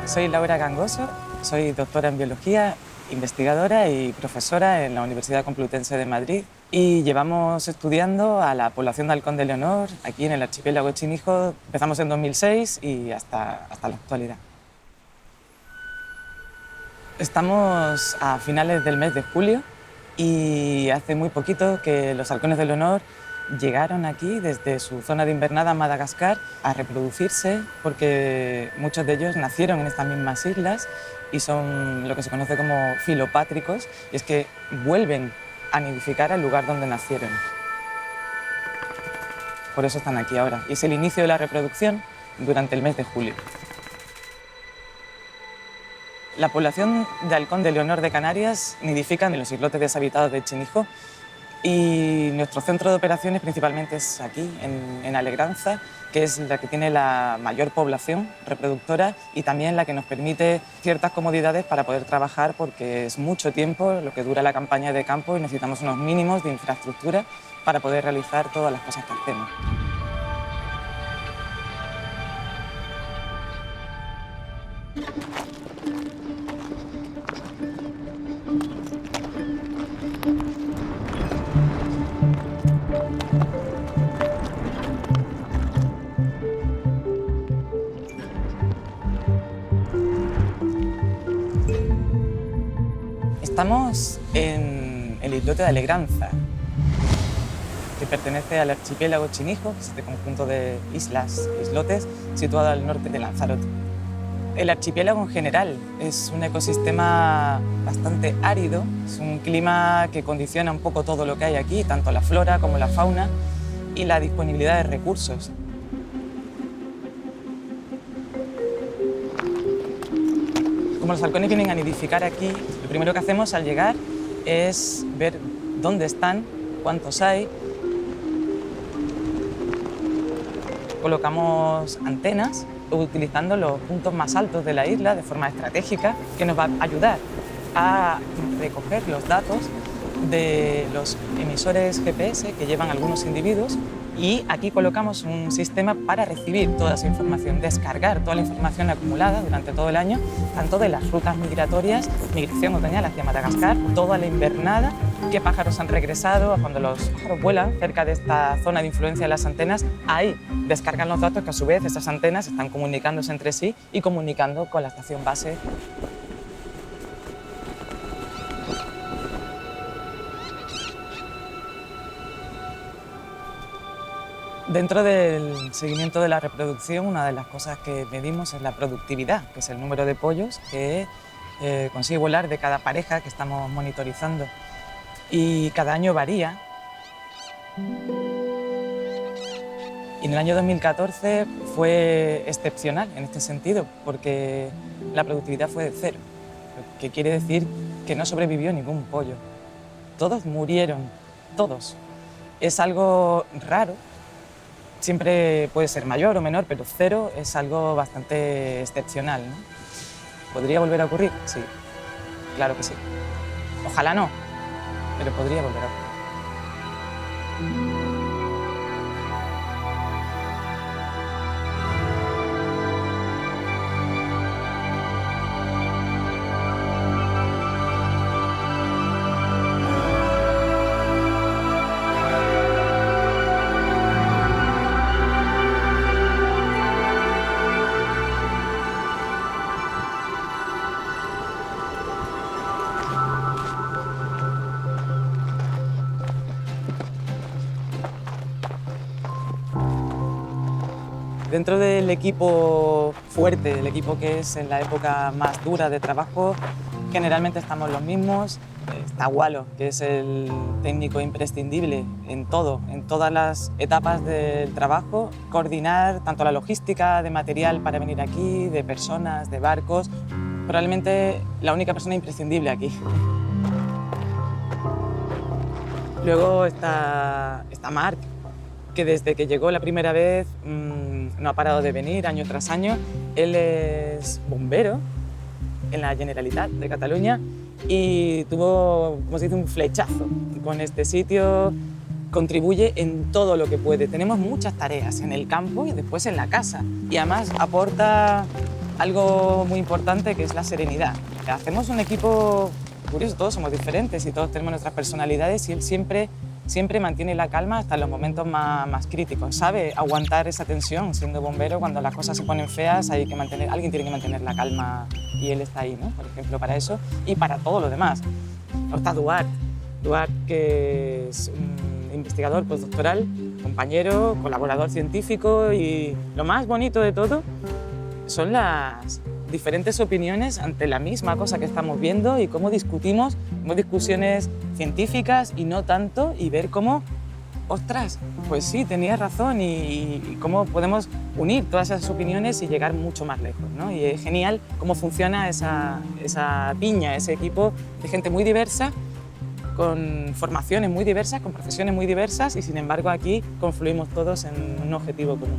Soy Laura Gangoso, soy doctora en biología, investigadora y profesora en la Universidad Complutense de Madrid, y llevamos estudiando a la población de Halcón de Leonor aquí en el archipiélago Echinijo. Empezamos en 2006 y hasta la actualidad. Estamos a finales del mes de julio y hace muy poquito que los halcones de Leonor llegaron aquí desde su zona de invernada, Madagascar, a reproducirse, porque muchos de ellos nacieron en estas mismas islas y son lo que se conoce como filopátricos, y es que vuelven a nidificar al lugar donde nacieron. Por eso están aquí ahora, y es el inicio de la reproducción durante el mes de julio. La población de halcón de Leonor de Canarias nidifica en los islotes deshabitados de Echinijo, y nuestro centro de operaciones principalmente es aquí, en Alegranza, que es la que tiene la mayor población reproductora y también la que nos permite ciertas comodidades para poder trabajar, porque es mucho tiempo lo que dura la campaña de campo y necesitamos unos mínimos de infraestructura para poder realizar todas las cosas que hacemos. Estamos en el islote de Alegranza, que pertenece al archipiélago Echinijo, que es este conjunto de islotes, situado al norte de Lanzarote. El archipiélago en general es un ecosistema bastante árido, es un clima que condiciona un poco todo lo que hay aquí, tanto la flora como la fauna y la disponibilidad de recursos. Como los halcones vienen a nidificar aquí, lo primero que hacemos al llegar es ver dónde están, cuántos hay. Colocamos antenas utilizando los puntos más altos de la isla de forma estratégica, que nos va a ayudar a recoger los datos de los emisores GPS que llevan algunos individuos, y aquí colocamos un sistema para recibir toda esa información, descargar toda la información acumulada durante todo el año, tanto de las rutas migratorias, migración otoñal hacia Madagascar, toda la invernada, qué pájaros han regresado, cuando los pájaros vuelan cerca de esta zona de influencia de las antenas, ahí descargan los datos, que a su vez esas antenas están comunicándose entre sí y comunicando con la estación base. Dentro del seguimiento de la reproducción, una de las cosas que medimos es la productividad, que es el número de pollos que consigue volar de cada pareja que estamos monitorizando. Y cada año varía. Y en el año 2014 fue excepcional en este sentido, porque la productividad fue de 0, lo que quiere decir que no sobrevivió ningún pollo. Todos murieron, todos. Es algo raro. Siempre puede ser mayor o menor, pero 0 es algo bastante excepcional, ¿no? ¿Podría volver a ocurrir? Sí, claro que sí. Ojalá no, pero podría volver a ocurrir. Dentro del equipo fuerte, el equipo que es en la época más dura de trabajo, generalmente estamos los mismos. Está Walo, que es el técnico imprescindible en todo, en todas las etapas del trabajo, coordinar tanto la logística de material para venir aquí, de personas, de barcos, probablemente la única persona imprescindible aquí. Luego está Marc, que desde que llegó la primera vez no ha parado de venir año tras año. Él es bombero en la Generalitat de Cataluña y tuvo, como se dice, un flechazo con este sitio. Contribuye en todo lo que puede. Tenemos muchas tareas en el campo y después en la casa. Y además aporta algo muy importante, que es la serenidad. Hacemos un equipo curioso, todos somos diferentes y todos tenemos nuestras personalidades, y él siempre mantiene la calma hasta los momentos más críticos. Sabe aguantar esa tensión siendo bombero. Cuando las cosas se ponen feas alguien tiene que mantener la calma, y él está ahí, ¿no? Por ejemplo, para eso y para todo lo demás. O está Duarte, que es un investigador postdoctoral, compañero, colaborador científico, y lo más bonito de todo son las diferentes opiniones ante la misma cosa que estamos viendo y cómo discutimos, discusiones científicas y no tanto, y ver cómo, ostras, pues sí, tenías razón, y cómo podemos unir todas esas opiniones y llegar mucho más lejos, ¿no? Y es genial cómo funciona esa piña, ese equipo de gente muy diversa, con formaciones muy diversas, con profesiones muy diversas, y sin embargo aquí confluimos todos en un objetivo común.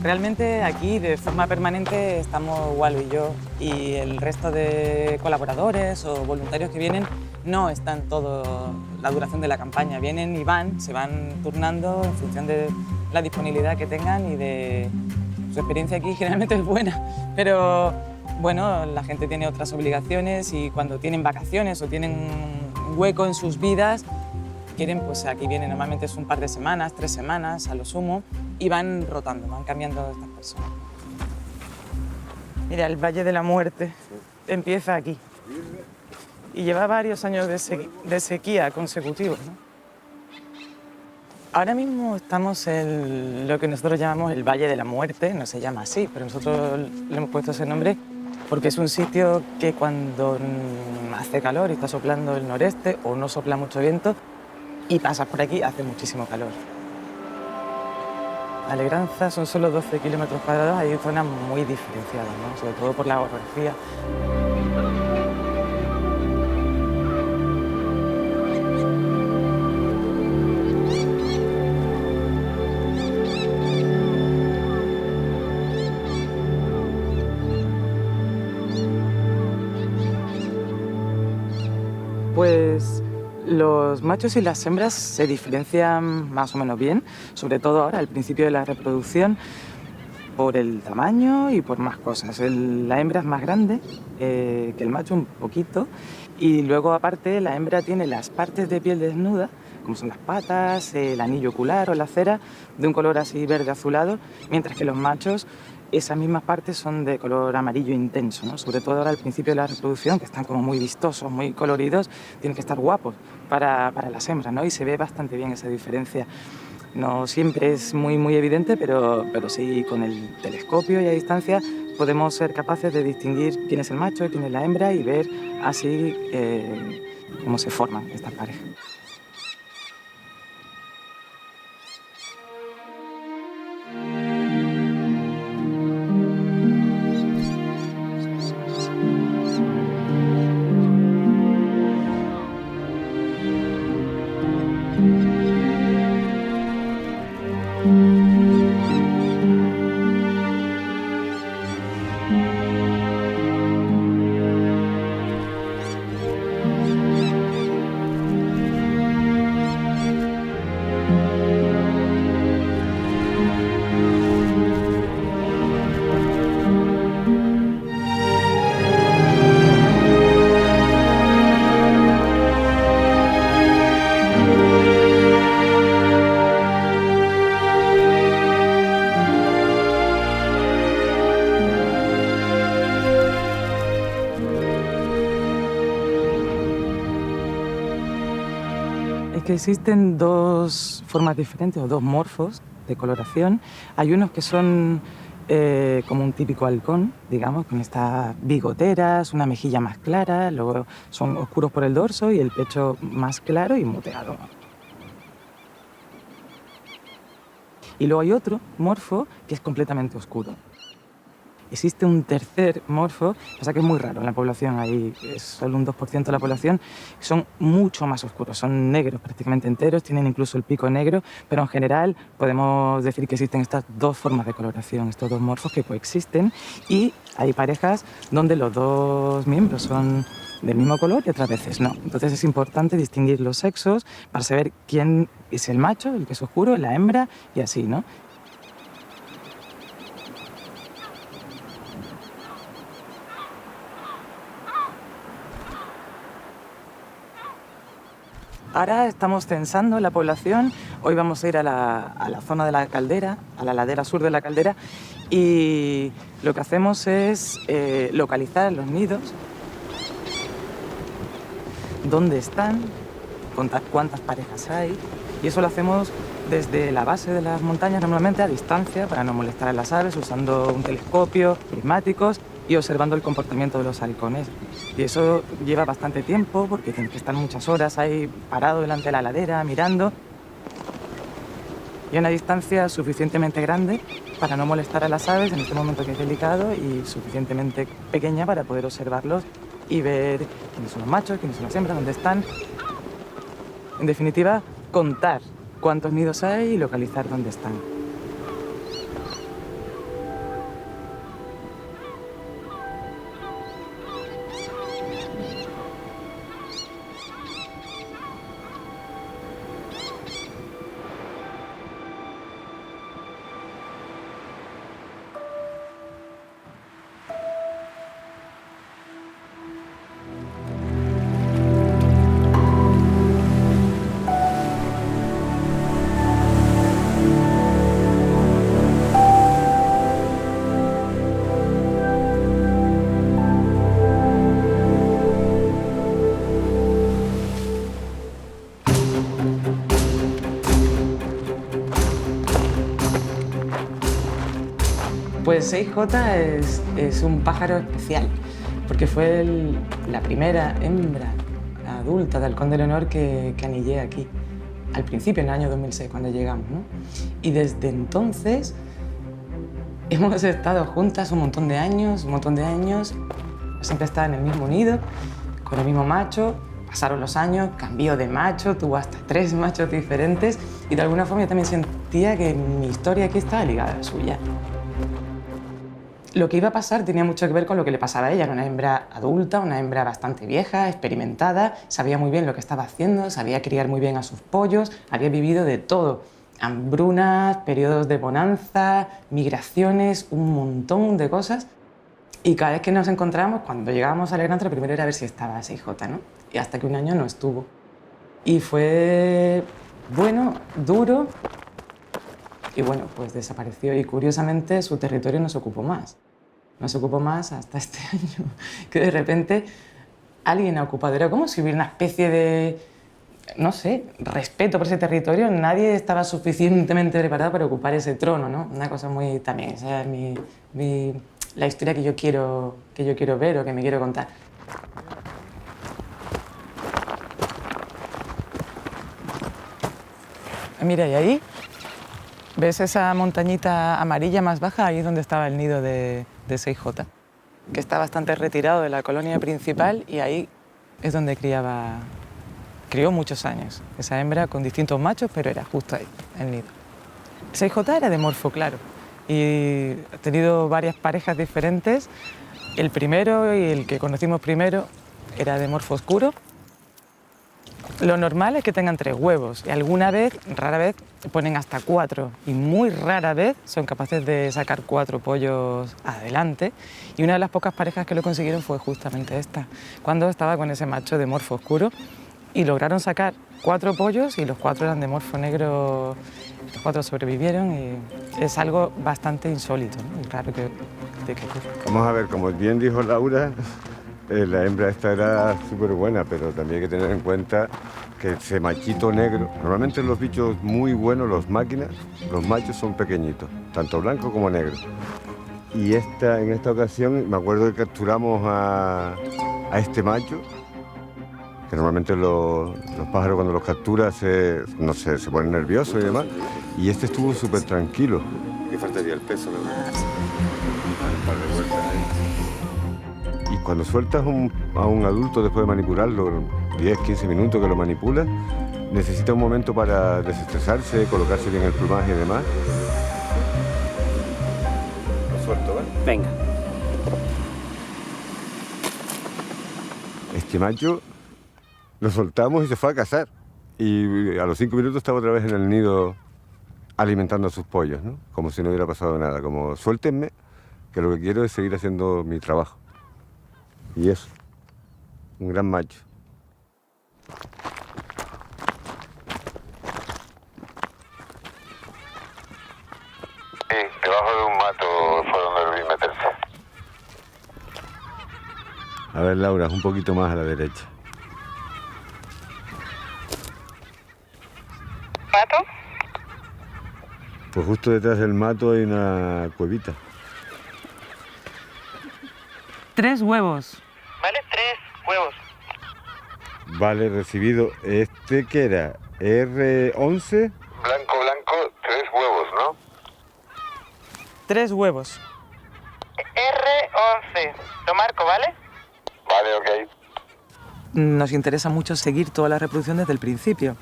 Realmente aquí de forma permanente estamos Walo y yo, y el resto de colaboradores o voluntarios que vienen no están toda la duración de la campaña. Vienen y se van turnando en función de la disponibilidad que tengan y de su experiencia aquí. Generalmente es buena, pero bueno, la gente tiene otras obligaciones, y cuando tienen vacaciones o tienen un hueco en sus vidas, quieren, pues aquí vienen, normalmente es un par de semanas, 3 semanas a lo sumo, y van rotando, van cambiando estas personas. Mira, el Valle de la Muerte empieza aquí y lleva varios años de sequía consecutivos, ¿no? Ahora mismo estamos en lo que nosotros llamamos el Valle de la Muerte. No se llama así, pero nosotros le hemos puesto ese nombre porque es un sitio que cuando hace calor y está soplando el noreste o no sopla mucho viento y pasas por aquí, hace muchísimo calor. Alegranza son solo 12 kilómetros cuadrados, hay zonas muy diferenciadas, ¿no? Sobre todo por la orografía. Pues los machos y las hembras se diferencian más o menos bien, sobre todo ahora, al principio de la reproducción, por el tamaño y por más cosas. La hembra es más grande que el macho un poquito, y luego aparte la hembra tiene las partes de piel desnuda, como son las patas, el anillo ocular o la cera, de un color así verde azulado, mientras que los machos, esas mismas partes son de color amarillo intenso, ¿no? Sobre todo ahora al principio de la reproducción, que están como muy vistosos, muy coloridos, tienen que estar guapos para las hembras, ¿no? Y se ve bastante bien esa diferencia. No siempre es muy evidente, pero sí, con el telescopio y a distancia podemos ser capaces de distinguir quién es el macho y quién es la hembra, y ver así cómo se forman estas parejas. Es que existen dos formas diferentes, o dos morfos de coloración. Hay unos que son como un típico halcón, digamos, con estas bigoteras, una mejilla más clara, luego son oscuros por el dorso y el pecho más claro y moteado. Y luego hay otro morfo que es completamente oscuro. Existe un tercer morfo, pasa que es muy raro en la población, hay solo un 2% de la población, son mucho más oscuros, son negros prácticamente enteros, tienen incluso el pico negro, pero en general podemos decir que existen estas dos formas de coloración, estos dos morfos que coexisten, y hay parejas donde los dos miembros son del mismo color y otras veces no. Entonces es importante distinguir los sexos para saber quién es el macho, el que es oscuro, la hembra y así, ¿no? Ahora estamos censando la población. Hoy vamos a ir a la zona de la caldera, a la ladera sur de la caldera, y lo que hacemos es localizar los nidos, dónde están, contar cuántas parejas hay, y eso lo hacemos desde la base de las montañas, normalmente a distancia, para no molestar a las aves, usando un telescopio, prismáticos y observando el comportamiento de los halcones. Y eso lleva bastante tiempo porque tienes que estar muchas horas ahí parado delante de la ladera, mirando, y a una distancia suficientemente grande para no molestar a las aves en este momento que es delicado, y suficientemente pequeña para poder observarlos y ver quiénes son los machos, quiénes son las hembras, dónde están. En definitiva, contar cuántos nidos hay y localizar dónde están. Pues 6J es un pájaro especial, porque fue la primera hembra adulta de halcón de Leonor que anillé aquí, al principio, en el año 2006, cuando llegamos, ¿no? Y desde entonces hemos estado juntas un montón de años, siempre estaba en el mismo nido, con el mismo macho. Pasaron los años, cambió de macho, tuvo hasta 3 machos diferentes, y de alguna forma yo también sentía que mi historia aquí estaba ligada a la suya. Lo que iba a pasar tenía mucho que ver con lo que le pasaba a ella. Era una hembra adulta, una hembra bastante vieja, experimentada, sabía muy bien lo que estaba haciendo, sabía criar muy bien a sus pollos, había vivido de todo. Hambrunas, periodos de bonanza, migraciones, un montón de cosas. Y cada vez que nos encontramos, cuando llegábamos a la granja, lo primero era ver si estaba 6J, ¿no? Y hasta que un año no estuvo. Y fue, bueno, duro, y bueno, pues desapareció, y curiosamente su territorio no se ocupó más. No se ocupó más hasta este año, que de repente alguien ha ocupado. Era como si hubiera una especie de, no sé, respeto por ese territorio. Nadie estaba suficientemente preparado para ocupar ese trono, ¿no? Una cosa muy, también, esa es la historia que yo quiero ver o que me quiero contar. Mira, y ahí ¿ves esa montañita amarilla más baja? Ahí es donde estaba el nido de 6J, que está bastante retirado de la colonia principal, y ahí es donde crió muchos años. Esa hembra con distintos machos, pero era justo ahí, el nido. 6J era de morfo claro y ha tenido varias parejas diferentes. El primero y el que conocimos primero era de morfo oscuro. Lo normal es que tengan 3 huevos, y alguna vez, rara vez, ponen hasta 4, y muy rara vez son capaces de sacar 4 pollos adelante. Y una de las pocas parejas que lo consiguieron fue justamente esta, cuando estaba con ese macho de morfo oscuro, y lograron sacar 4 pollos, y los 4 eran de morfo negro. Los 4 sobrevivieron, y es algo bastante insólito, ¿no? Y raro que ocurra. Vamos a ver, como bien dijo Laura, la hembra esta era súper buena, pero también hay que tener en cuenta que ese machito negro, normalmente los bichos muy buenos, los máquinas, los machos son pequeñitos, tanto blanco como negro. Y en esta ocasión me acuerdo que capturamos a este macho, que normalmente los pájaros cuando los capturas no sé, se ponen nerviosos y demás, y este estuvo súper tranquilo. Que faltaría el peso, ¿verdad? Un par de vueltas ahí. Y cuando sueltas a un adulto después de manipularlo, 10, 15 minutos que lo manipulas, necesita un momento para desestresarse, colocarse bien el plumaje y demás. Lo suelto, ¿vale? Venga. Este macho lo soltamos y se fue a cazar. Y a los 5 minutos estaba otra vez en el nido alimentando a sus pollos, ¿no? Como si no hubiera pasado nada, como suéltenme, que lo que quiero es seguir haciendo mi trabajo. Y eso, un gran macho. Sí, debajo de un mato fue donde lo vi meterse. A ver, Laura, un poquito más a la derecha. ¿Mato? Pues justo detrás del mato hay una cuevita. 3 huevos. Vale, 3 huevos. Vale, recibido. ¿Este qué era? R11. Blanco, 3 huevos, ¿no? 3 huevos. R11. Lo marco, ¿vale? Vale, ok. Nos interesa mucho seguir toda la reproducción desde el principio.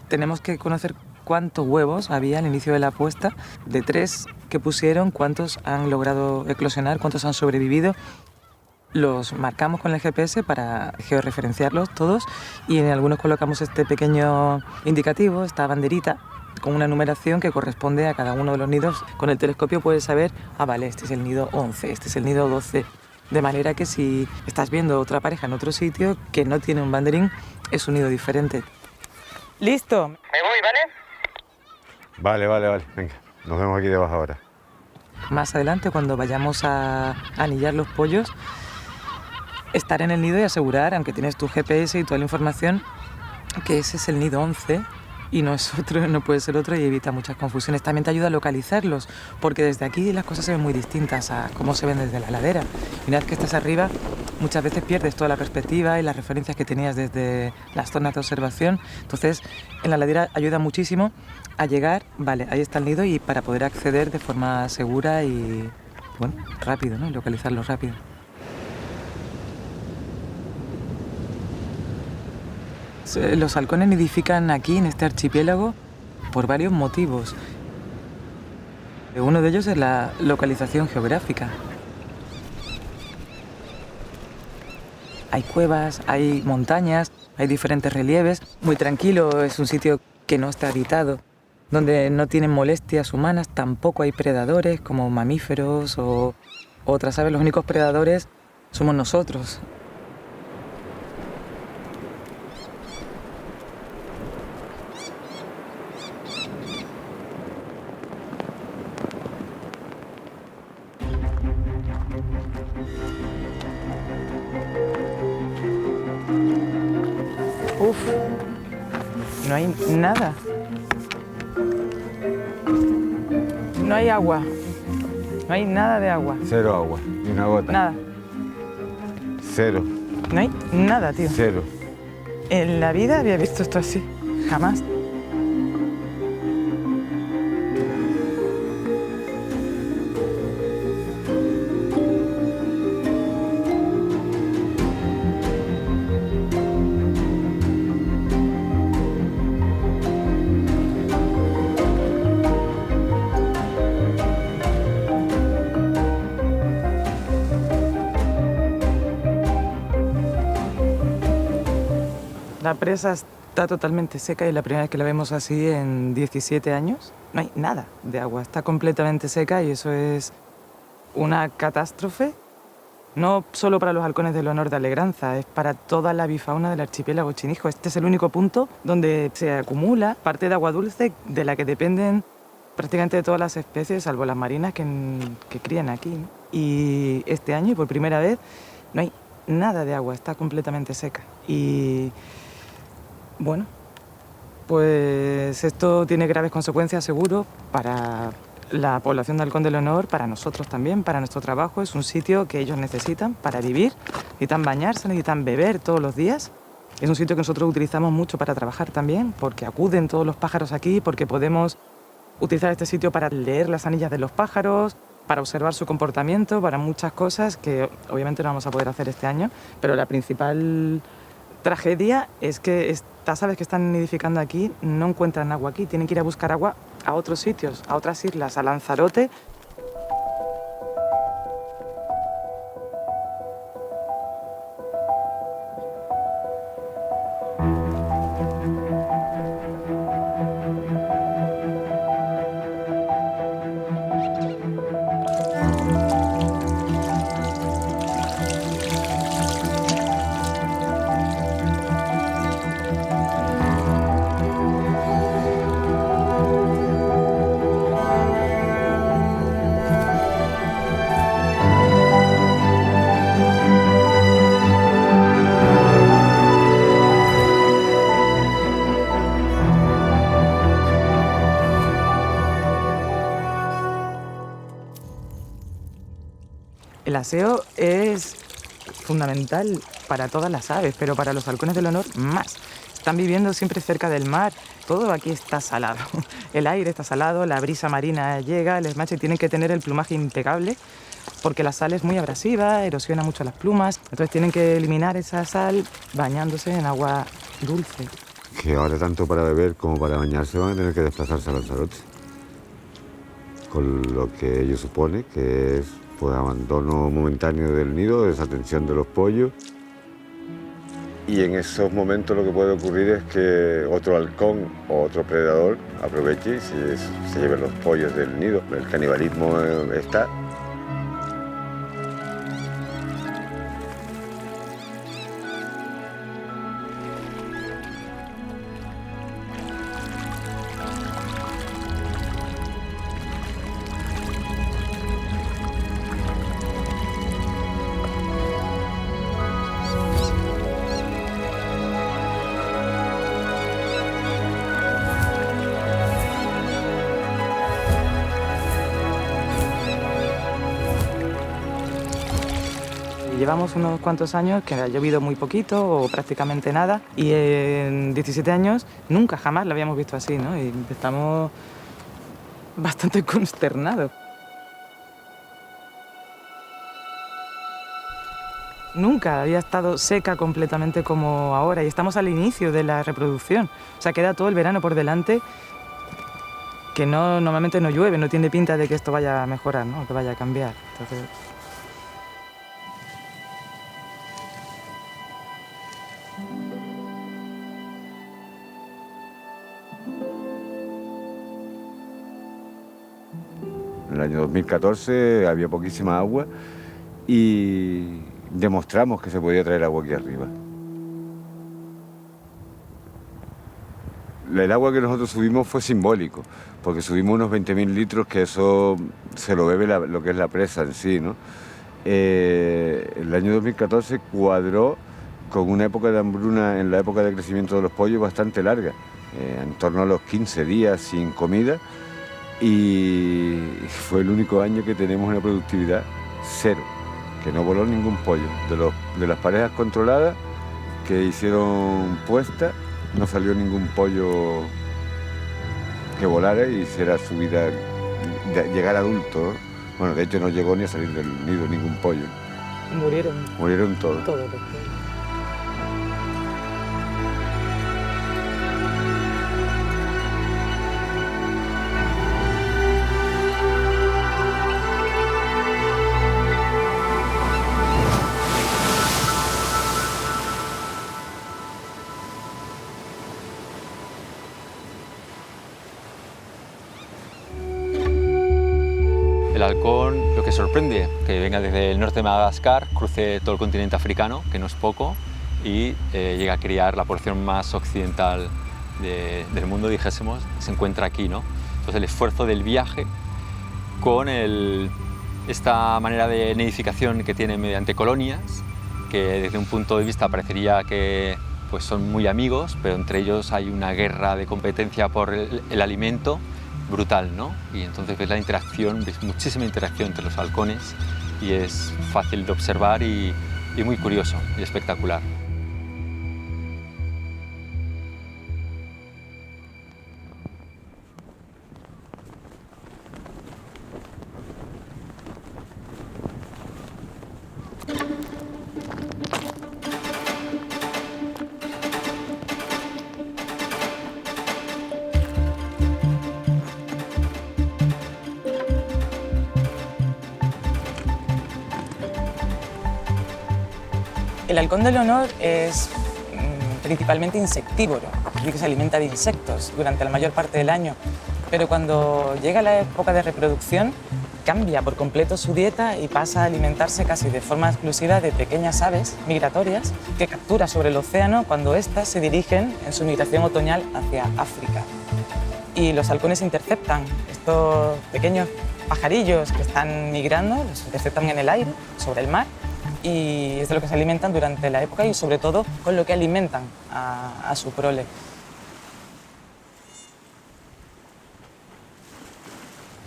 Tenemos que conocer cuántos huevos había al inicio de la puesta, de 3 que pusieron, cuántos han logrado eclosionar, cuántos han sobrevivido. Los marcamos con el GPS para georreferenciarlos todos y en algunos colocamos este pequeño indicativo, esta banderita, con una numeración que corresponde a cada uno de los nidos. Con el telescopio puedes saber, vale, este es el nido 11, este es el nido 12. De manera que si estás viendo otra pareja en otro sitio que no tiene un banderín, es un nido diferente. ¡Listo! Me voy, ¿vale? Vale. Venga, nos vemos aquí debajo ahora. Más adelante, cuando vayamos a anillar los pollos, estar en el nido y asegurar, aunque tienes tu GPS y toda la información, que ese es el nido 11 y no es otro, no puede ser otro, y evita muchas confusiones. También te ayuda a localizarlos, porque desde aquí las cosas se ven muy distintas a cómo se ven desde la ladera. Y una vez que estás arriba, muchas veces pierdes toda la perspectiva y las referencias que tenías desde las zonas de observación. Entonces, en la ladera ayuda muchísimo a llegar, vale, ahí está el nido, y para poder acceder de forma segura y, bueno, rápido, ¿no? Localizarlo rápido. Los halcones nidifican aquí, en este archipiélago, por varios motivos. Uno de ellos es la localización geográfica. Hay cuevas, hay montañas, hay diferentes relieves. Muy tranquilo, es un sitio que no está habitado, donde no tienen molestias humanas, tampoco hay predadores como mamíferos o otras aves. Los únicos predadores somos nosotros. Uf, no hay nada. No hay agua. No hay nada de agua. Cero agua, ni una gota. Nada. Cero. No hay nada, tío. Cero. En la vida había visto esto así. Jamás. La presa está totalmente seca y la primera vez que la vemos así en 17 años. No hay nada de agua, está completamente seca y eso es una catástrofe. No solo para los halcones del honor de Alegranza, es para toda la avifauna del archipiélago Chinijo. Este es el único punto donde se acumula parte de agua dulce de la que dependen prácticamente todas las especies, salvo las marinas que crían aquí, ¿no? Y este año, y por primera vez, no hay nada de agua, está completamente seca. Y bueno, pues esto tiene graves consecuencias seguro para La población de Halcón de Leonor, para nosotros también, para nuestro trabajo, es un sitio que ellos necesitan para vivir, necesitan bañarse, necesitan beber todos los días. Es un sitio que nosotros utilizamos mucho para trabajar también, porque acuden todos los pájaros aquí, porque podemos utilizar este sitio para leer las anillas de los pájaros, para observar su comportamiento, para muchas cosas que obviamente no vamos a poder hacer este año, pero la principal tragedia es que estas aves que están nidificando aquí no encuentran agua aquí, tienen que ir a buscar agua a otros sitios, a otras islas, a Lanzarote. El aseo es fundamental para todas las aves, pero para los halcones de Leonor más. Están viviendo siempre cerca del mar, todo aquí está salado. El aire está salado, la brisa marina llega, les mancha y tienen que tener el plumaje impecable porque la sal es muy abrasiva, erosiona mucho las plumas, entonces tienen que eliminar esa sal bañándose en agua dulce. Que ahora tanto para beber como para bañarse van a tener que desplazarse a Lanzarote, con lo que ello supone, que es pues abandono momentáneo del nido, desatención de los pollos. Y en esos momentos lo que puede ocurrir es que otro halcón o otro predador aproveche y se lleve los pollos del nido. El canibalismo está. Llevamos unos cuantos años que ha llovido muy poquito o prácticamente nada y en 17 años nunca jamás lo habíamos visto así, ¿no? Y estamos bastante consternados. Nunca había estado seca completamente como ahora y estamos al inicio de la reproducción. O sea, queda todo el verano por delante que normalmente no llueve, no tiene pinta de que esto vaya a mejorar, ¿no? Que vaya a cambiar. Entonces... En el año 2014 había poquísima agua y demostramos que se podía traer agua aquí arriba. El agua que nosotros subimos fue simbólico, porque subimos unos 20.000 litros, que eso se lo bebe lo que es la presa en sí, ¿no? El año 2014 cuadró con una época de hambruna en la época de crecimiento de los pollos bastante larga, en torno a los 15 días sin comida, y fue el único año que tenemos una productividad cero, que no voló ningún pollo. De las parejas controladas que hicieron puesta, no salió ningún pollo que volara y hiciera su vida, llegar adulto, ¿no? Bueno, de hecho no llegó ni a salir del nido ningún pollo. Murieron todos. Todos los pollos. El halcón, lo que sorprende, que venga desde el norte de Madagascar, cruce todo el continente africano, que no es poco, y llega a criar la porción más occidental del mundo, dijésemos, se encuentra aquí, ¿no? Entonces el esfuerzo del viaje con esta manera de nidificación que tiene mediante colonias, que desde un punto de vista parecería que pues son muy amigos, pero entre ellos hay una guerra de competencia por el alimento brutal, ¿no? Y entonces ves la interacción, ves muchísima interacción entre los halcones y es fácil de observar y muy curioso y espectacular. El halcón de Leonor es principalmente insectívoro, es decir, que se alimenta de insectos durante la mayor parte del año, pero cuando llega la época de reproducción cambia por completo su dieta y pasa a alimentarse casi de forma exclusiva de pequeñas aves migratorias que captura sobre el océano cuando éstas se dirigen en su migración otoñal hacia África. Y los halcones interceptan estos pequeños pajarillos que están migrando, los interceptan en el aire, sobre el mar, y es de lo que se alimentan durante la época y sobre todo con lo que alimentan a su prole.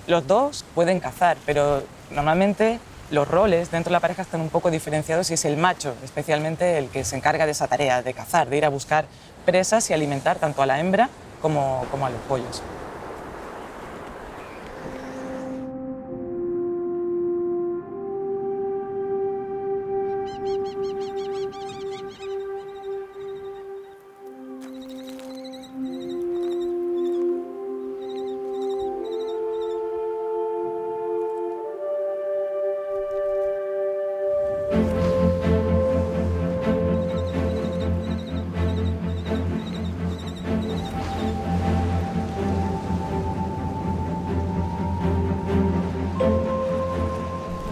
Los dos pueden cazar, pero normalmente los roles dentro de la pareja están un poco diferenciados y es el macho especialmente el que se encarga de esa tarea, de cazar, de ir a buscar presas y alimentar tanto a la hembra como a los pollos.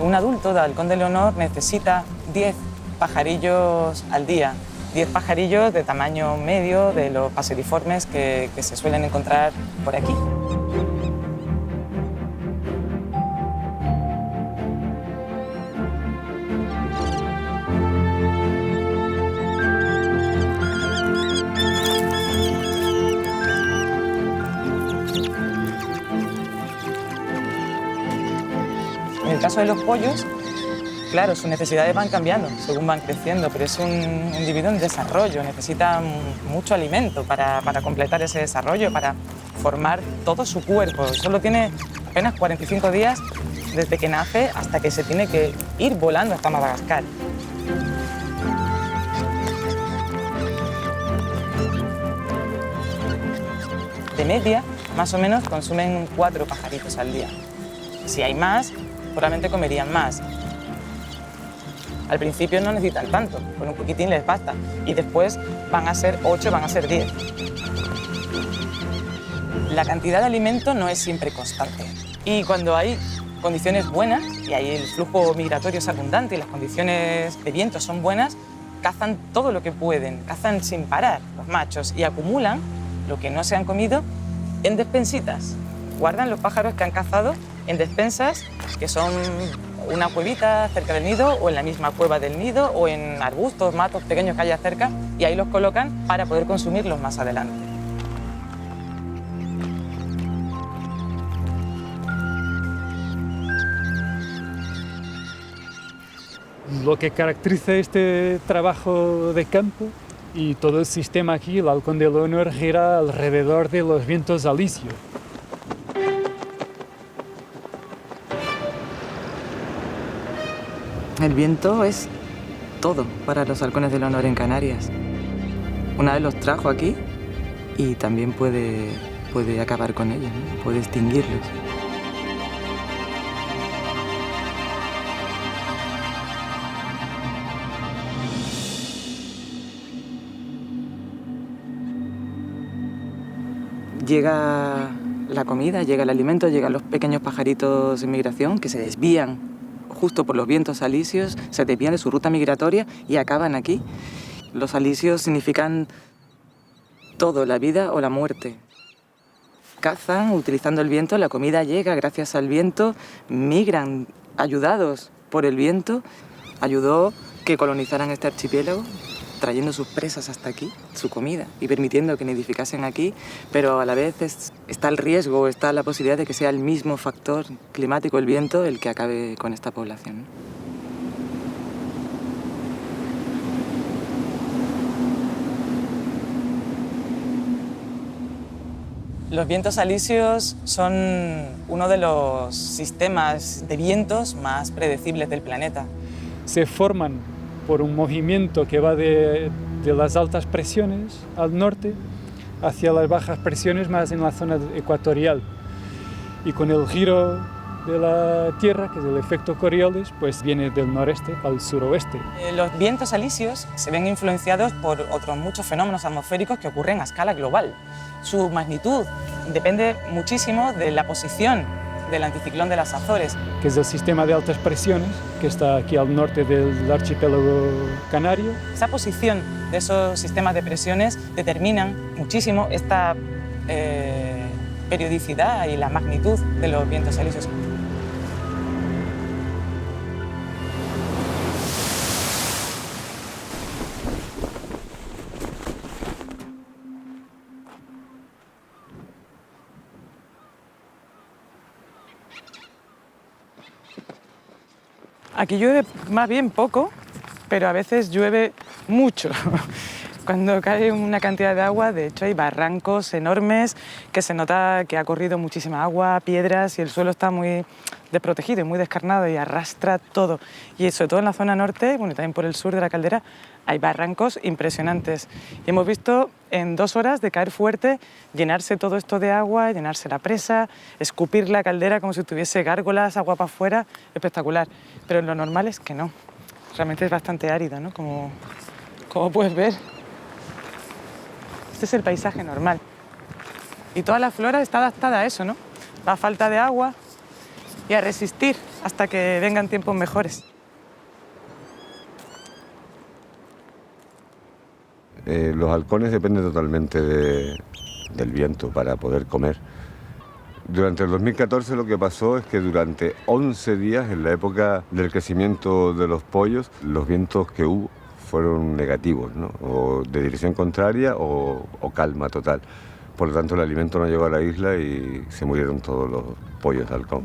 Un adulto de halcón de Leonor necesita 10 pajarillos al día, 10 pajarillos de tamaño medio de los paseriformes que se suelen encontrar por aquí. En el caso de los pollos, claro, sus necesidades van cambiando según van creciendo, pero es un individuo en desarrollo, necesita mucho alimento para completar ese desarrollo, para formar todo su cuerpo. Solo tiene apenas 45 días desde que nace hasta que se tiene que ir volando hasta Madagascar. De media, más o menos, consumen 4 pajaritos al día. Si hay más, probablemente comerían más. Al principio no necesitan tanto, con un poquitín les basta. Y después van a ser 8, van a ser 10. La cantidad de alimento no es siempre constante. Y cuando hay condiciones buenas, y ahí el flujo migratorio es abundante y las condiciones de viento son buenas, cazan todo lo que pueden, cazan sin parar los machos y acumulan lo que no se han comido en despensitas. Guardan los pájaros que han cazado en despensas que son una cuevita cerca del nido o en la misma cueva del nido o en arbustos, matos pequeños que haya cerca y ahí los colocan para poder consumirlos más adelante. Lo que caracteriza este trabajo de campo y todo el sistema aquí, el halcón de Leonor gira alrededor de los vientos alisios. El viento es todo para los halcones de Leonor en Canarias. Una vez los trajo aquí y también puede acabar con ellos, ¿no? Puede extinguirlos. Llega la comida, llega el alimento, llegan los pequeños pajaritos en migración que se desvían justo por los vientos alisios, se desvían de su ruta migratoria y acaban aquí. Los alisios significan todo, la vida o la muerte. Cazan utilizando el viento, la comida llega gracias al viento, migran ayudados por el viento, ayudó que colonizaran este archipiélago trayendo sus presas hasta aquí, su comida, y permitiendo que nidificasen aquí, pero a la vez está el riesgo, está la posibilidad de que sea el mismo factor climático, el viento, el que acabe con esta población, ¿no? Los vientos alisios son uno de los sistemas de vientos más predecibles del planeta. Se forman por un movimiento que va de las altas presiones al norte hacia las bajas presiones más en la zona ecuatorial. Y con el giro de la Tierra, que es el efecto Coriolis, pues viene del noreste al suroeste. Los vientos alisios se ven influenciados por otros muchos fenómenos atmosféricos que ocurren a escala global. Su magnitud depende muchísimo de la posición del anticiclón de las Azores, que es el sistema de altas presiones que está aquí al norte del archipiélago canario. Esa posición de esos sistemas de presiones determinan muchísimo esta periodicidad y la magnitud de los vientos alisios. Aquí llueve más bien poco, pero a veces llueve mucho. Cuando cae una cantidad de agua, de hecho hay barrancos enormes que se nota que ha corrido muchísima agua, piedras y el suelo está muy desprotegido y muy descarnado y arrastra todo. Y sobre todo en la zona norte, bueno, y también por el sur de la caldera, hay barrancos impresionantes. Y hemos visto en 2 horas de caer fuerte, llenarse todo esto de agua, llenarse la presa, escupir la caldera como si tuviese gárgolas, agua para afuera, espectacular. Pero lo normal es que no. Realmente es bastante árido, ¿no? Como puedes ver. Este es el paisaje normal. Y toda la flora está adaptada a eso, ¿no? La falta de agua y a resistir hasta que vengan tiempos mejores. Los halcones dependen totalmente del viento para poder comer. Durante el 2014 lo que pasó es que durante 11 días, en la época del crecimiento de los pollos, los vientos que hubo fueron negativos, ¿no? O de dirección contraria o calma total. Por lo tanto, el alimento no llegó a la isla y se murieron todos los pollos de halcón.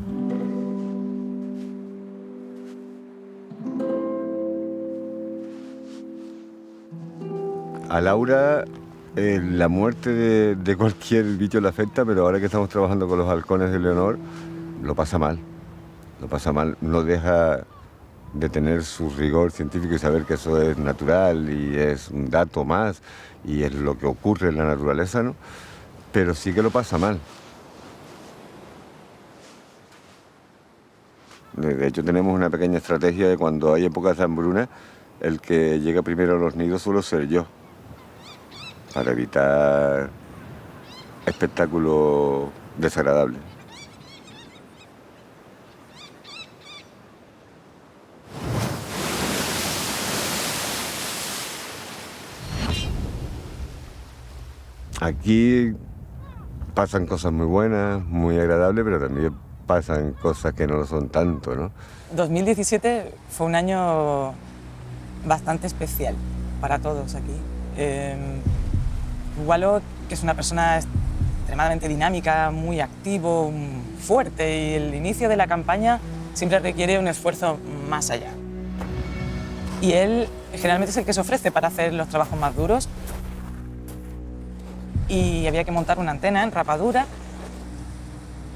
A Laura, la muerte de cualquier bicho le afecta, pero ahora que estamos trabajando con los halcones de Leonor, lo pasa mal. Lo pasa mal, no deja de tener su rigor científico y saber que eso es natural y es un dato más y es lo que ocurre en la naturaleza, ¿no? Pero sí que lo pasa mal. De hecho, tenemos una pequeña estrategia de cuando hay épocas de hambruna, el que llega primero a los nidos suelo ser yo, para evitar espectáculos desagradables. Aquí pasan cosas muy buenas, muy agradables, pero también pasan cosas que no lo son tanto, ¿no? 2017 fue un año bastante especial para todos aquí. Wallo, que es una persona extremadamente dinámica, muy activo, fuerte, y el inicio de la campaña siempre requiere un esfuerzo más allá. Y él generalmente es el que se ofrece para hacer los trabajos más duros. Y había que montar una antena en rapadura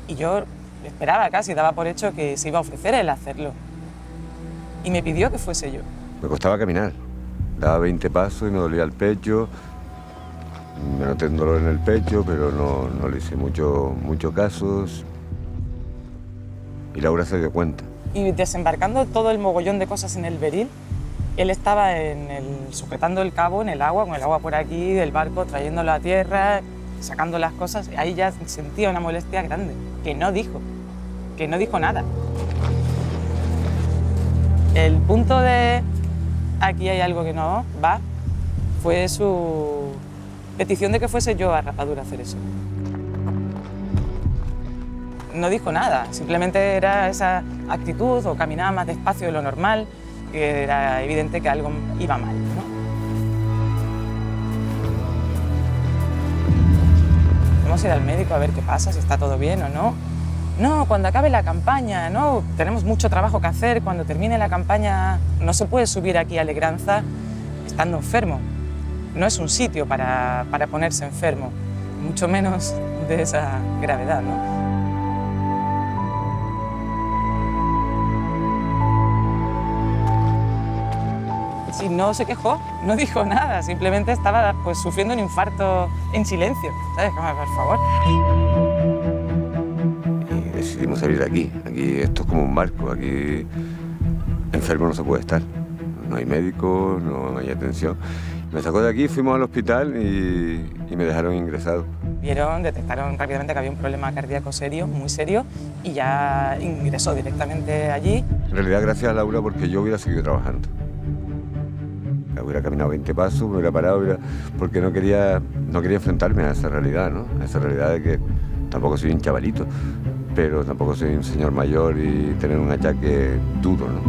y yo esperaba casi, daba por hecho que se iba a ofrecer él a hacerlo. Y me pidió que fuese yo. Me costaba caminar, daba 20 pasos y me dolía el pecho. Me noté un dolor en el pecho, pero no le hice mucho caso. Y Laura se dio cuenta. Y desembarcando todo el mogollón de cosas en el beril, él estaba sujetando el cabo en el agua, con el agua por aquí del barco, trayéndolo a tierra, sacando las cosas. Ahí ya sentía una molestia grande, que no dijo nada. El punto de aquí hay algo que no va fue su petición de que fuese yo a rapadura a hacer eso. No dijo nada, simplemente era esa actitud o caminaba más despacio de lo normal, que era evidente que algo iba mal, ¿no? vamos a ir al médico a ver qué pasa, si está todo bien o no. No, cuando acabe la campaña, no, tenemos mucho trabajo que hacer, cuando termine la campaña no se puede subir aquí a Legranza estando enfermo. No es un sitio para ponerse enfermo, mucho menos de esa gravedad, ¿no? Y no se quejó, no dijo nada, simplemente estaba pues, sufriendo un infarto en silencio, ¿sabes? Como, por favor. Y decidimos salir de aquí. Aquí esto es como un barco, aquí enfermo no se puede estar. No hay médico, no hay atención. Me sacó de aquí, fuimos al hospital y me dejaron ingresado. Detectaron rápidamente que había un problema cardíaco serio, muy serio, y ya ingresó directamente allí. En realidad, gracias a Laura, porque yo hubiera seguido trabajando. Hubiera caminado 20 pasos, me hubiera parado, porque no quería enfrentarme a esa realidad, ¿no? A esa realidad de que tampoco soy un chavalito, pero tampoco soy un señor mayor y tener un achaque duro, ¿no?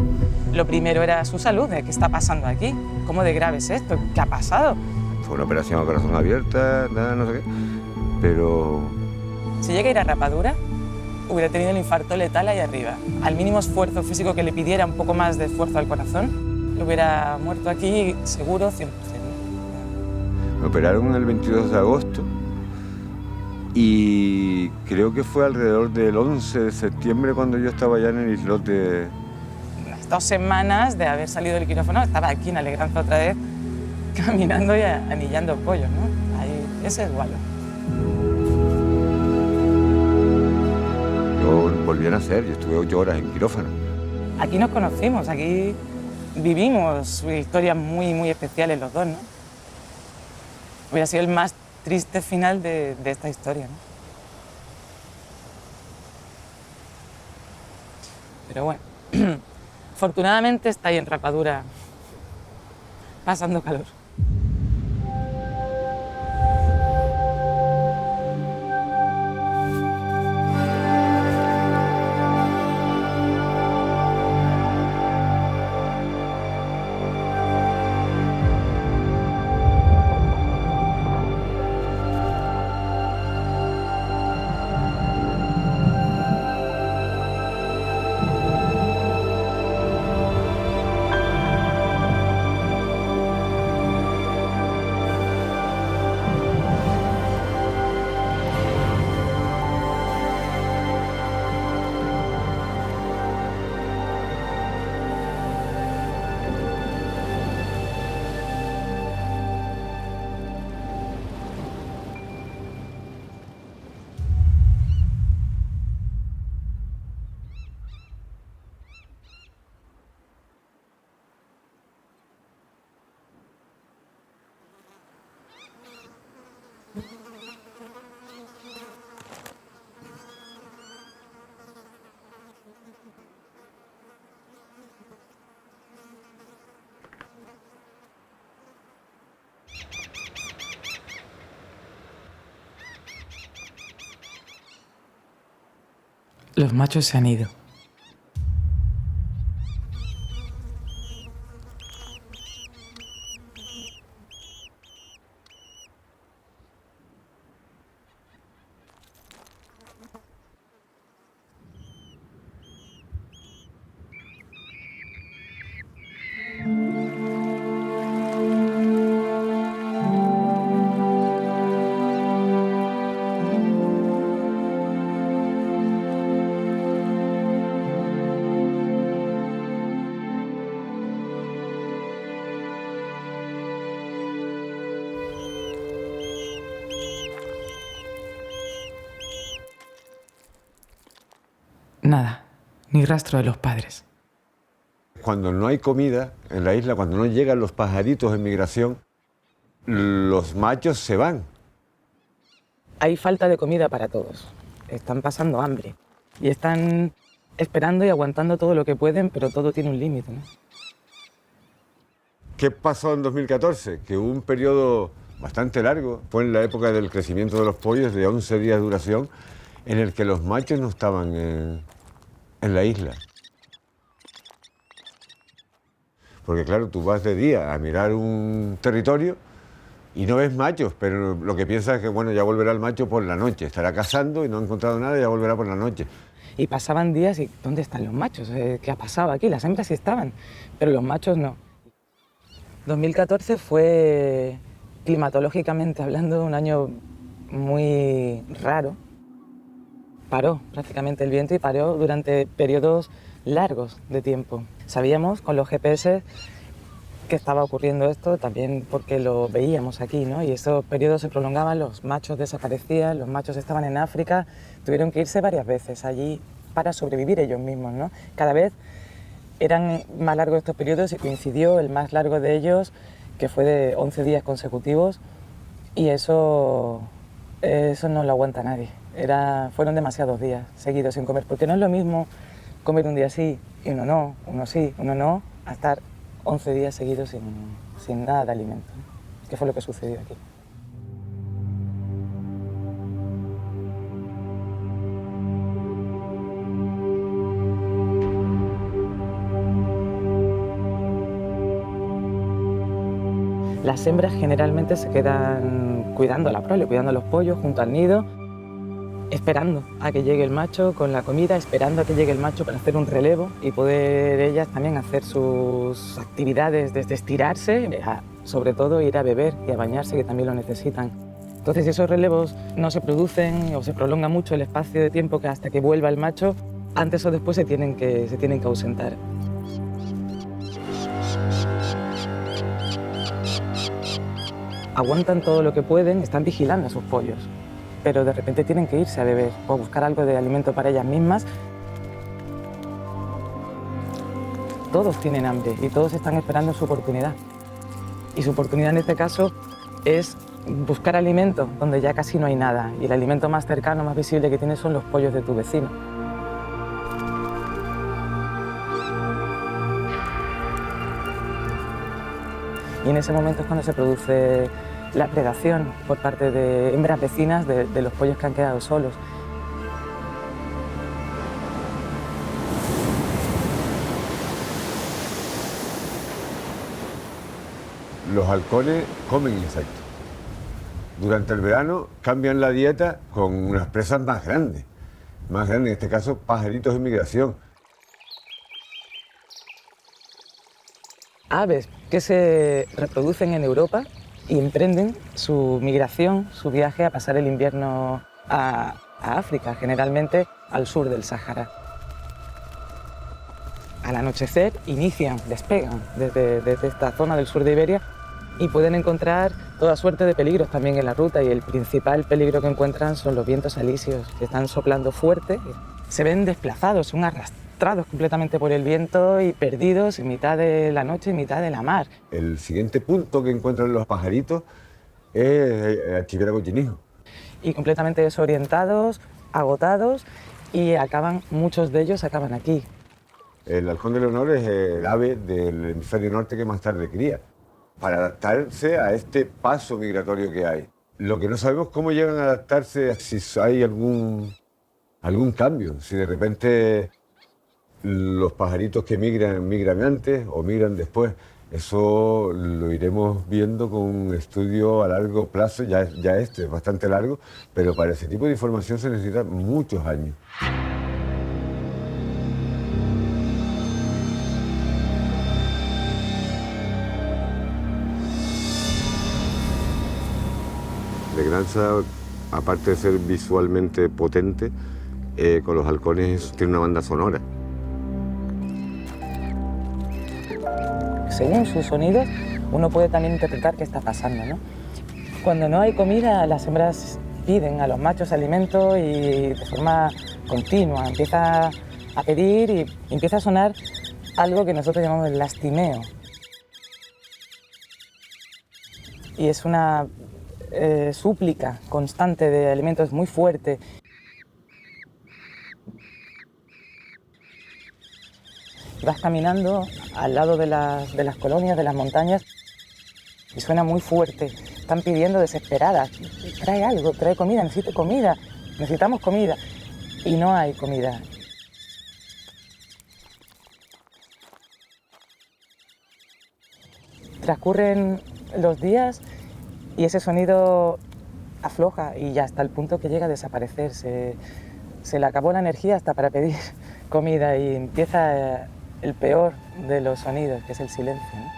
Lo primero era su salud, ¿qué está pasando aquí? ¿Cómo de grave es esto? ¿Qué ha pasado? Fue una operación a corazón abierta, nada, no sé qué, pero... Si llega a ir a rapadura, hubiera tenido el infarto letal ahí arriba. Al mínimo esfuerzo físico que le pidiera un poco más de esfuerzo al corazón, hubiera muerto aquí seguro 100%. Me operaron el 22 de agosto y creo que fue alrededor del 11 de septiembre cuando yo estaba ya en el islote. Unas 2 semanas de haber salido del quirófano, estaba aquí en Alegranza otra vez, caminando y anillando pollos, ¿no? Ahí, ese es Gualo. Yo volví a nacer, yo estuve 8 horas en quirófano. Aquí nos conocimos, aquí vivimos historias muy especiales los dos, ¿no? Hubiera sido el más triste final de esta historia, ¿no? Pero bueno, afortunadamente está ahí en Rapadura, pasando calor. Los machos se han ido. Nada, ni rastro de los padres. Cuando no hay comida en la isla, cuando no llegan los pajaritos en migración, los machos se van. Hay falta de comida para todos. Están pasando hambre y están esperando y aguantando todo lo que pueden, pero todo tiene un límite, ¿no? ¿Qué pasó en 2014? Que hubo un periodo bastante largo, fue en la época del crecimiento de los pollos, de 11 días de duración, en el que los machos no estaban en la isla. Porque claro, tú vas de día a mirar un territorio y no ves machos, pero lo que piensas es que, bueno, ya volverá el macho por la noche, estará cazando y no ha encontrado nada y ya volverá por la noche. Y pasaban días y ¿dónde están los machos? ¿Qué ha pasado aquí? Las hembras sí estaban, pero los machos no. 2014 fue, climatológicamente hablando, un año muy raro. Paró prácticamente el viento y paró durante periodos largos de tiempo. Sabíamos con los GPS que estaba ocurriendo esto, también porque lo veíamos aquí, ¿no? Y esos periodos se prolongaban, los machos desaparecían, los machos estaban en África, tuvieron que irse varias veces allí para sobrevivir ellos mismos, ¿no? Cada vez eran más largos estos periodos y coincidió el más largo de ellos, que fue de 11 días consecutivos, y eso no lo aguanta nadie. Fueron demasiados días seguidos sin comer, porque no es lo mismo comer un día sí y uno no, uno sí, uno no, a estar 11 días seguidos sin nada de alimento, que fue lo que sucedió aquí. Las hembras generalmente se quedan cuidando la prole, cuidando los pollos junto al nido, esperando a que llegue el macho con la comida, esperando a que llegue el macho para hacer un relevo y poder ellas también hacer sus actividades desde estirarse, sobre todo ir a beber y a bañarse, que también lo necesitan. Entonces, si esos relevos no se producen o se prolonga mucho el espacio de tiempo que hasta que vuelva el macho, antes o después se tienen que ausentar. Aguantan todo lo que pueden, están vigilando a sus pollos, pero de repente tienen que irse a beber o buscar algo de alimento para ellas mismas. Todos tienen hambre y todos están esperando su oportunidad. Y su oportunidad en este caso es buscar alimento donde ya casi no hay nada. Y el alimento más cercano, más visible que tienes son los pollos de tu vecino. Y en ese momento es cuando se produce la predación por parte de hembras vecinas de los pollos que han quedado solos. Los halcones comen insectos. Durante el verano cambian la dieta con unas presas más grandes, en este caso pajaritos de migración. Aves que se reproducen en Europa y emprenden su migración, su viaje a pasar el invierno a África, generalmente al sur del Sáhara. Al anochecer despegan desde esta zona del sur de Iberia y pueden encontrar toda suerte de peligros también en la ruta, y el principal peligro que encuentran son los vientos alisios, que están soplando fuerte. Se ven desplazados, son arrastrados completamente por el viento y perdidos en mitad de la noche, en mitad de la mar. El siguiente punto que encuentran los pajaritos es el archipiélago Chinijo. Y completamente desorientados, agotados, y muchos de ellos acaban aquí. El halcón de Leonor es el ave del hemisferio norte que más tarde cría, para adaptarse a este paso migratorio que hay. Lo que no sabemos es cómo llegan a adaptarse, si hay algún cambio, si de repente los pajaritos que migran antes o migran después. Eso lo iremos viendo con un estudio a largo plazo, ya este es bastante largo, pero para ese tipo de información se necesitan muchos años. Legranza, aparte de ser visualmente potente, con los halcones tiene una banda sonora. Según sus sonidos, uno puede también interpretar qué está pasando, ¿no? Cuando no hay comida, las hembras piden a los machos alimento y de forma continua empieza a pedir y empieza a sonar algo que nosotros llamamos el lastimeo. Y es una súplica constante de alimentos muy fuerte. Vas caminando al lado de las colonias, de las montañas, y suena muy fuerte. Están pidiendo desesperadas, trae algo, trae comida, necesito comida, necesitamos comida. Y no hay comida. Transcurren los días y ese sonido afloja y ya hasta el punto que llega a desaparecer. Se le acabó la energía hasta para pedir comida y empieza el peor de los sonidos, que es el silencio, ¿no?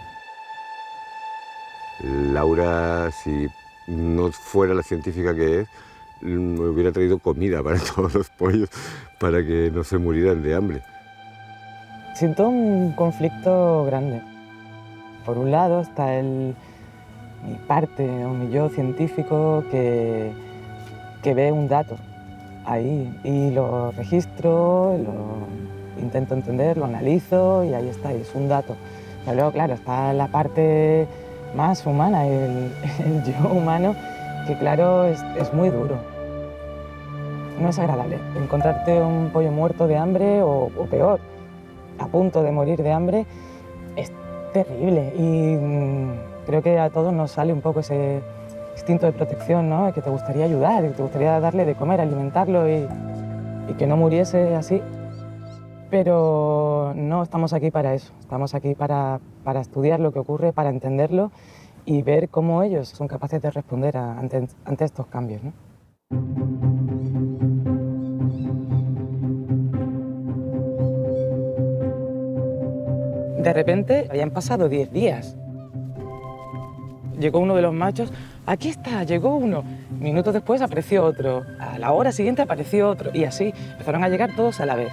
Laura, si no fuera la científica que es, me hubiera traído comida para todos los pollos para que no se murieran de hambre. Siento un conflicto grande. Por un lado está mi parte o mi yo científico que ve un dato ahí y lo registro, lo intento entender, lo analizo y ahí está, y es un dato. Pero luego, claro, está la parte más humana, el yo humano, que claro, es muy duro. No es agradable encontrarte un pollo muerto de hambre o peor, a punto de morir de hambre, es terrible y creo que a todos nos sale un poco ese instinto de protección, ¿no? Que te gustaría ayudar, que te gustaría darle de comer, alimentarlo y que no muriese así. Pero no estamos aquí para eso, estamos aquí para estudiar lo que ocurre, para entenderlo y ver cómo ellos son capaces de responder ante estos cambios, ¿no? De repente habían pasado 10 días. Llegó uno de los machos, aquí está, llegó uno. Minutos después apareció otro, a la hora siguiente apareció otro y así empezaron a llegar todos a la vez.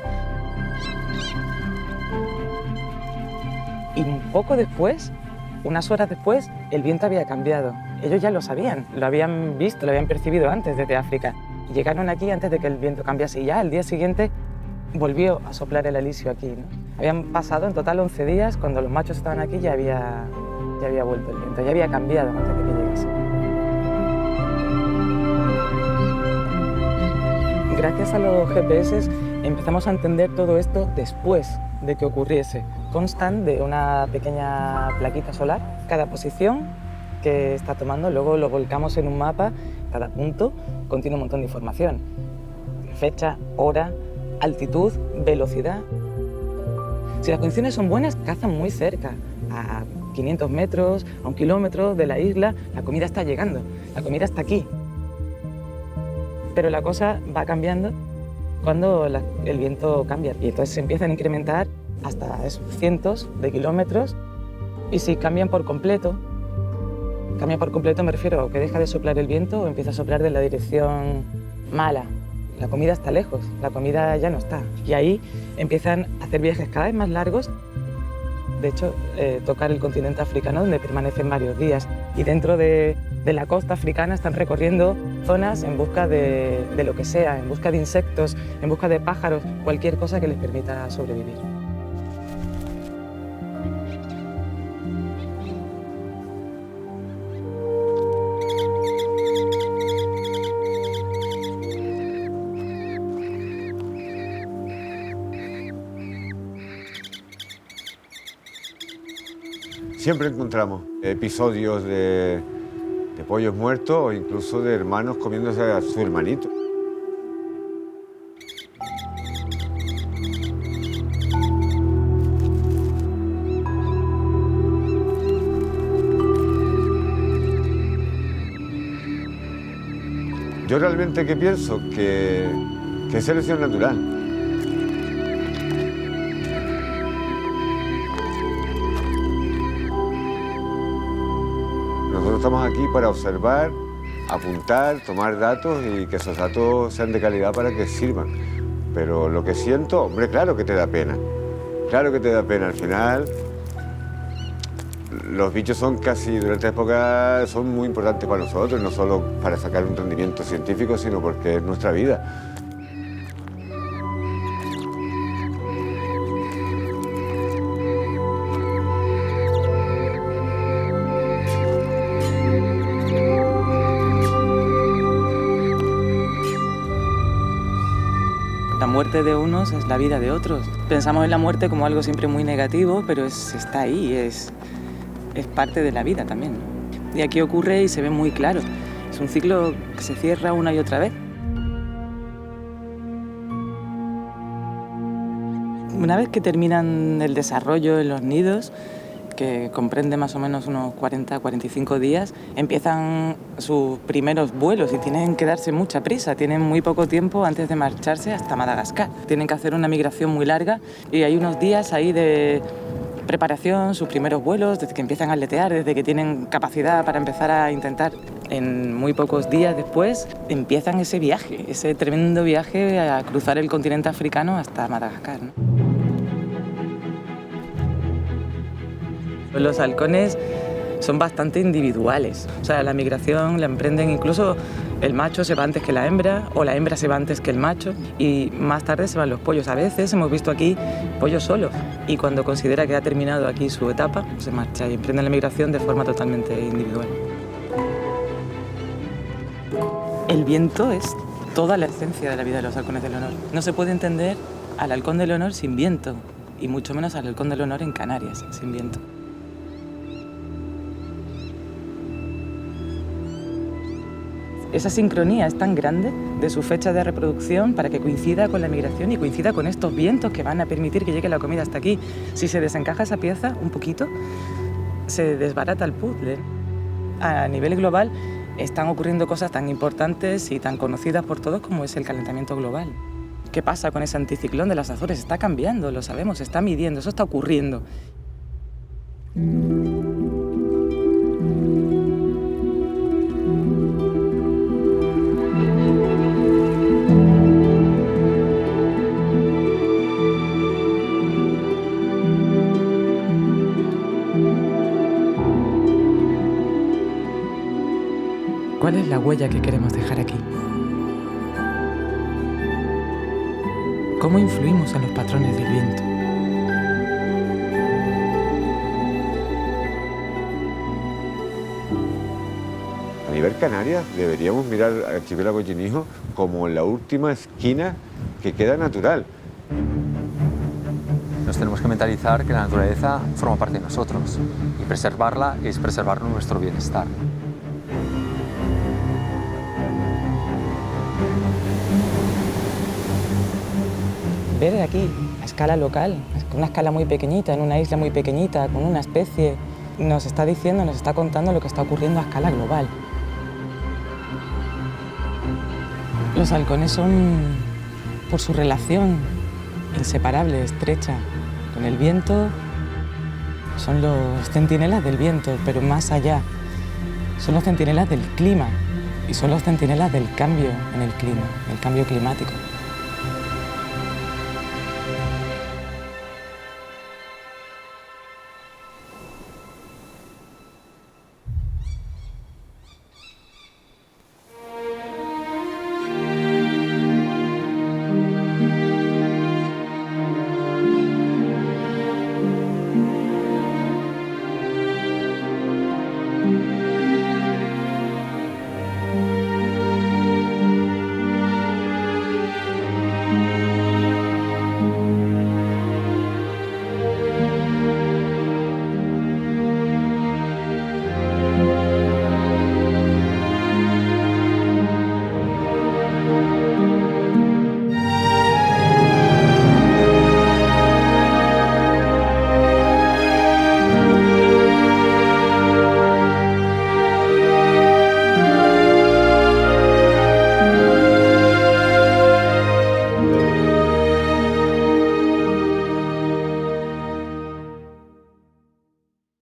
Y un poco después, unas horas después, el viento había cambiado. Ellos ya lo sabían, lo habían visto, lo habían percibido antes desde África. Y llegaron aquí antes de que el viento cambiase y ya al día siguiente volvió a soplar el alisio aquí, ¿no? Habían pasado en total 11 días, cuando los machos estaban aquí ya había vuelto el viento, ya había cambiado antes de que llegase. Gracias a los GPS empezamos a entender todo esto después de que ocurriese. Constan de una pequeña plaquita solar. Cada posición que está tomando, luego lo volcamos en un mapa, cada punto contiene un montón de información. Fecha, hora, altitud, velocidad. Si las condiciones son buenas, cazan muy cerca, a 500 metros, a 1 kilómetro de la isla, la comida está llegando, la comida está aquí. Pero la cosa va cambiando cuando el viento cambia y entonces se empiezan a incrementar hasta esos cientos de kilómetros y si cambian por completo me refiero a que deja de soplar el viento o empieza a soplar de la dirección mala. La comida está lejos, la comida ya no está. Y ahí empiezan a hacer viajes cada vez más largos. De hecho, tocar el continente africano donde permanecen varios días. Y dentro de la costa africana están recorriendo zonas en busca de lo que sea, en busca de insectos, en busca de pájaros, cualquier cosa que les permita sobrevivir. Siempre encontramos episodios de pollos muertos o incluso de hermanos comiéndose a su hermanito. Yo realmente que pienso que es selección natural. Nosotros estamos aquí para observar, apuntar, tomar datos y que esos datos sean de calidad para que sirvan. Pero lo que siento, hombre, claro que te da pena. Claro que te da pena. Al final, los bichos son casi, durante esta época, son muy importantes para nosotros, no solo para sacar un rendimiento científico, sino porque es nuestra vida. La muerte de unos es la vida de otros. Pensamos en la muerte como algo siempre muy negativo, pero está ahí, es parte de la vida también, ¿no? Y aquí ocurre y se ve muy claro. Es un ciclo que se cierra una y otra vez. Una vez que terminan el desarrollo en los nidos, que comprende más o menos unos 40-45 días, empiezan sus primeros vuelos y tienen que darse mucha prisa. Tienen muy poco tiempo antes de marcharse hasta Madagascar. Tienen que hacer una migración muy larga y hay unos días ahí de preparación, sus primeros vuelos, desde que empiezan a aletear, desde que tienen capacidad para empezar a intentar. En muy pocos días después empiezan ese viaje, ese tremendo viaje a cruzar el continente africano hasta Madagascar, ¿no? Los halcones son bastante individuales, o sea, la migración la emprenden incluso el macho se va antes que la hembra o la hembra se va antes que el macho y más tarde se van los pollos. A veces hemos visto aquí pollos solos y cuando considera que ha terminado aquí su etapa se marcha y emprenden la migración de forma totalmente individual. El viento es toda la esencia de la vida de los halcones de Leonor. No se puede entender al halcón de Leonor sin viento y mucho menos al halcón de Leonor en Canarias sin viento. Esa sincronía es tan grande de su fecha de reproducción para que coincida con la migración y coincida con estos vientos que van a permitir que llegue la comida hasta aquí. Si se desencaja esa pieza un poquito, se desbarata el puzzle. A nivel global están ocurriendo cosas tan importantes y tan conocidas por todos como es el calentamiento global. ¿Qué pasa con ese anticiclón de las Azores? Está cambiando, lo sabemos, se está midiendo, eso está ocurriendo. ¿Cuál es la huella que queremos dejar aquí? ¿Cómo influimos en los patrones del viento? A nivel Canarias deberíamos mirar al archipiélago Ginijo como la última esquina que queda natural. Nos tenemos que mentalizar que la naturaleza forma parte de nosotros y preservarla es preservar nuestro bienestar. Ver aquí a escala local, con una escala muy pequeñita, en una isla muy pequeñita, con una especie, nos está diciendo, nos está contando lo que está ocurriendo a escala global. Los halcones son, por su relación inseparable, estrecha con el viento, son los centinelas del viento, pero más allá, son los centinelas del clima y son los centinelas del cambio en el clima, el cambio climático.